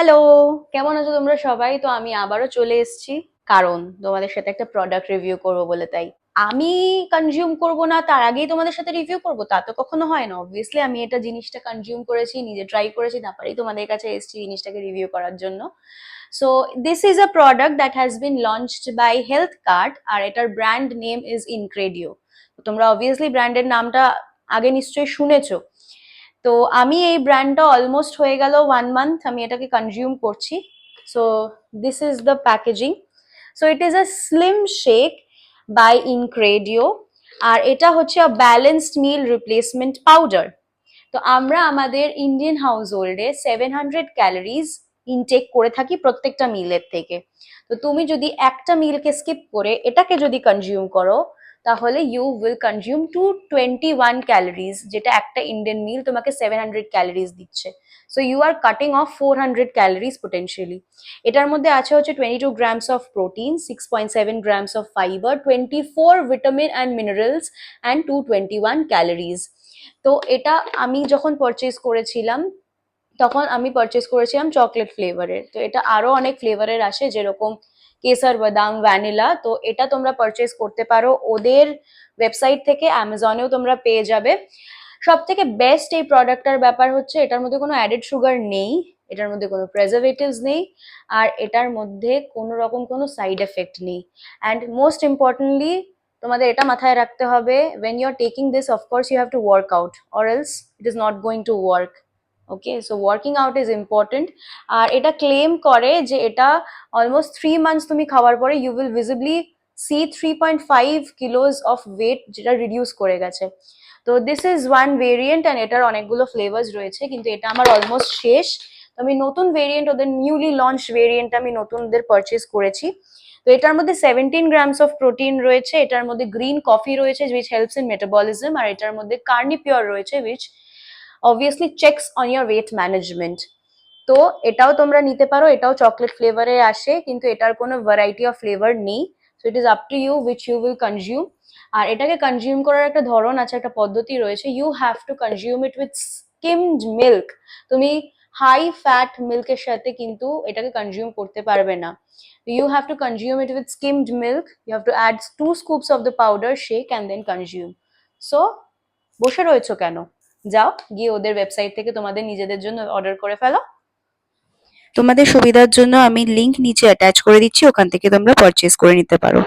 Hello, কেমন আছো তোমরা সবাই? তো আমি আবারও চলে এসেছি, কারণ তোমাদের সাথে একটা প্রোডাক্ট রিভিউ করবো বলে। তাই আমি কনজিউম করব না তার আগেই তোমাদের সাথে রিভিউ করব, তা তো কখনো হয় না। অবভিয়াসলি আমি এটা জিনিসটা কনজিউম করেছি, নিজে ট্রাই করেছি, তারপরেই তোমাদের কাছে এসেছি জিনিসটাকে রিভিউ করার জন্য। So this is a product that has been launched by HealthKart, আর এটার ব্র্যান্ড নেম ইজ ইনক্রেডিও। তোমরা অবভিয়াসলি ব্র্যান্ডের নামটা আগে নিশ্চয়ই শুনেছো। তো আমি এই ব্র্যান্ডটা অলমোস্ট হয়ে গেল 1 মান্থ আমি এটাকে কনজিউম করছি। So this is the packaging. So it is a slim shake by Incredio, আর এটা হচ্ছে a balanced meal replacement powder. তো আমরা আমাদের ইন্ডিয়ান হাউস হোল্ডে 700 ক্যালোরিজ ইনটেক করে থাকি প্রত্যেকটা মিলের থেকে। তো তুমি যদি একটা মিলকে স্কিপ করে এটাকে যদি কনজিউম করো, তাহলে ইউ উইল কনজিউম 221 ক্যালোরিজ, যেটা একটা ইন্ডিয়ান মিল তোমাকে 700 ক্যালোরিজ দিচ্ছে। So you are cutting off 400 calories potentially. এটার মধ্যে আছে হচ্ছে 22 grams of protein, 6.7 grams of fibre, 24 vitamin and minerals, and 221 calories. তো এটা আমি যখন পারচেজ করেছিলাম, তখন আমি পারচেজ করেছিলাম চকলেট ফ্লেভারের। তো এটা আরো অনেক ফ্লেভারের আসে, যেরকম কেসার বাদাম, ভ্যানিলা। তো এটা তোমরা পারচেজ করতে পারো ওদের ওয়েবসাইট থেকে, অ্যামাজনেও তোমরা পেয়ে যাবে। সব থেকে বেস্ট এই প্রোডাক্টটার ব্যাপার হচ্ছে এটার মধ্যে কোনো অ্যাডেড সুগার নেই, এটার মধ্যে কোনো প্রেজারভেটিভস নেই, আর এটার মধ্যে কোনো রকম কোনো সাইড এফেক্ট নেই। অ্যান্ড মোস্ট ইম্পর্টেন্টলি তোমাদের এটা মাথায় রাখতে হবে, when you are taking this, of course you have to work out, or else it is not going to work. Okay, so working out is important. আর এটা claim করে যে এটা অলমোস্ট 3 মান্থস তুমি খাওয়ার পরে you will visibly see 3.5 kilos of weight, যেটা reduce করে গেছে। তো this is one variant, and এটার অনেকগুলো ফ্লেভার্স রয়েছে, কিন্তু এটা আমার অলমোস্ট শেষ। তো আমি নতুন ভেরিয়েন্ট, ওদের নিউলি লঞ্চ ভেরিয়েন্ট আমি নতুনদের পারচেজ করেছি। তো এটার মধ্যে 17 গ্রামস অফ প্রোটিন রয়েছে, এটার মধ্যে গ্রিন কফি রয়েছে উইচ হেল্পস ইন মেটাবলিজম, আর এটার মধ্যে কার্নিপিওর রয়েছে which obviously checks on your weight management. তো এটাও তোমরা নিতে পারো, এটাও চকলেট ফ্লেভারে আসে, কিন্তু এটার কোনো ভ্যারাইটি অফ ফ্লেভার নেই। So it is up to you which you will consume. আর এটাকে কনজিউম করার একটা ধরন আছে, একটা পদ্ধতি রয়েছে। You have to consume it with skimmed milk. তুমি হাই ফ্যাট মিল্কের সাথে কিন্তু এটাকে কনজিউম করতে পারবে না। You have to consume it with skimmed milk, you have to add 2 scoops of the powder, shake and then consume. So বসে রয়েছো কেন? যাও গিয়ে ওদের ওয়েবসাইট থেকে তোমাদের নিজেদের জন্য অর্ডার করে ফেলো। তোমাদের সুবিধার জন্য আমি লিংক নিচে অ্যাটাচ করে দিচ্ছি, ওখান থেকে তোমরা পারচেজ করে নিতে পারো।